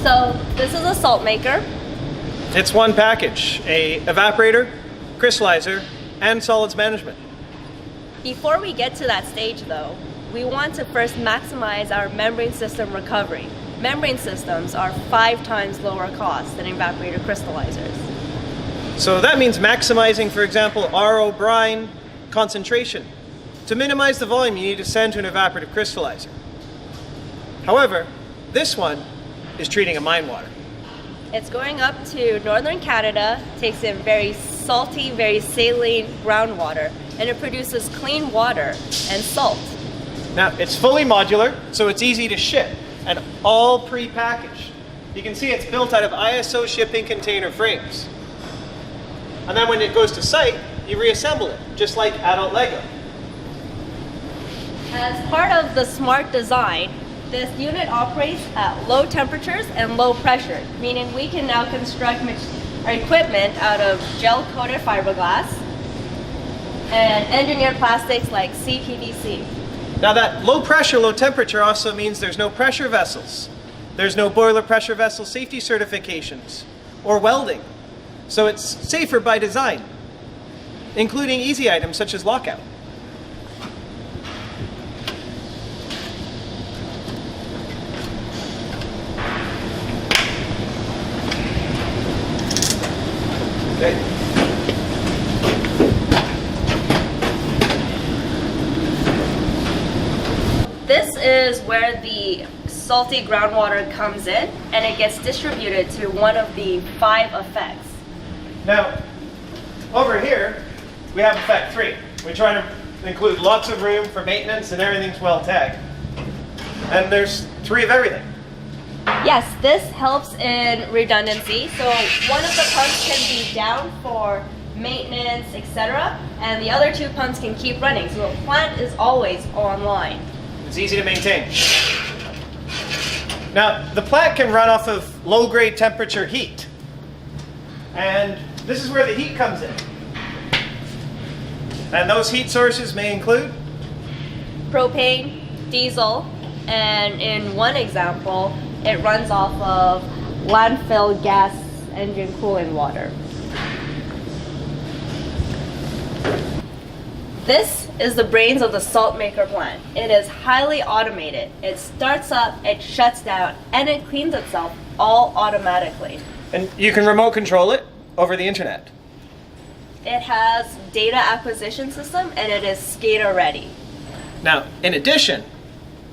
So this is a salt maker. It's one package, a evaporator, crystallizer, and solids management. Before we get to that stage though, we want to first maximize our membrane system recovery. Membrane systems are 5 times lower cost than evaporator crystallizers. So that means maximizing, for example, RO brine concentration. To minimize the volume, you need to send to an evaporative crystallizer. However, this one is treating a mine water. It's going up to northern Canada, takes in very salty, very saline groundwater, and it produces clean water and salt. Now, it's fully modular, so it's easy to ship, and all pre-packaged. You can see it's built out of ISO shipping container frames. And then when it goes to site, you reassemble it, just like adult Lego. As part of the smart design, this unit operates at low temperatures and low pressure, meaning we can now construct our equipment out of gel-coated fiberglass and engineered plastics like CPVC. Now that low pressure, low temperature also means there's no pressure vessels. There's no boiler pressure vessel safety certifications or welding. So it's safer by design, including easy items such as lockout. Okay. This is where the salty groundwater comes in and it gets distributed to one of the 5 effects. Now, over here, we have effect 3. We try to include lots of room for maintenance and everything's well tagged. And there's 3 of everything. Yes, this helps in redundancy. So one of the pumps can be down for maintenance, etc. And the other 2 pumps can keep running. So the plant is always online. It's easy to maintain. Now, the plant can run off of low-grade temperature heat. And this is where the heat comes in. And those heat sources may include Propane, diesel, and in one example, it runs off of landfill gas engine cooling water. This is the brains of the SaltMaker plant. It is highly automated. It starts up, it shuts down, and it cleans itself all automatically. And you can remote control it over the internet. It has data acquisition system and it is SCADA ready. Now, in addition,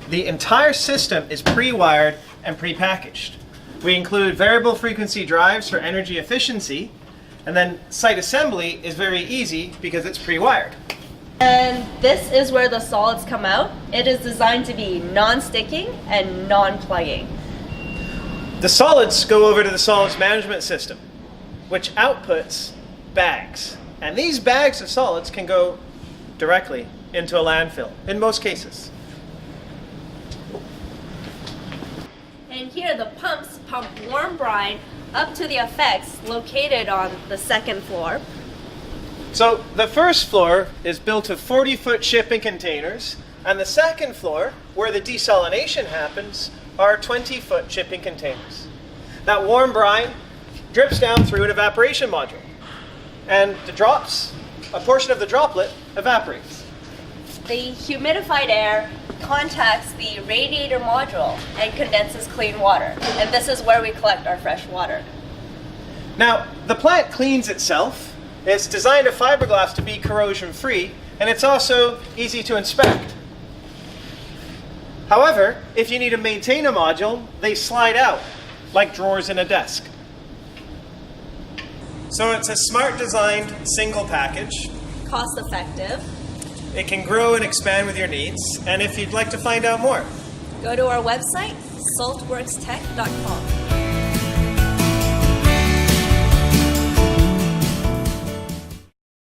the entire system is pre-wired and pre-packaged. We include variable frequency drives for energy efficiency, and then site assembly is very easy because it's pre-wired. And this is where the solids come out. It is designed to be non-sticking and non-plugging. The solids go over to the solids management system, which outputs bags. And these bags of solids can go directly into a landfill, in most cases. And here the pumps pump warm brine up to the effects located on the 2nd floor. So the first floor is built of 40-foot shipping containers, and the 2nd floor, where the desalination happens, are 20-foot shipping containers. That warm brine drips down through an evaporation module, and a portion of the droplet evaporates. The humidified air contacts the radiator module and condenses clean water. And this is where we collect our fresh water. Now, the plant cleans itself. It's designed a fiberglass to be corrosion-free, and it's also easy to inspect. However, if you need to maintain a module, they slide out, like drawers in a desk. So it's a smart designed single package. Cost effective. It can grow and expand with your needs, and if you'd like to find out more, Go to our website, saltworkstech.com.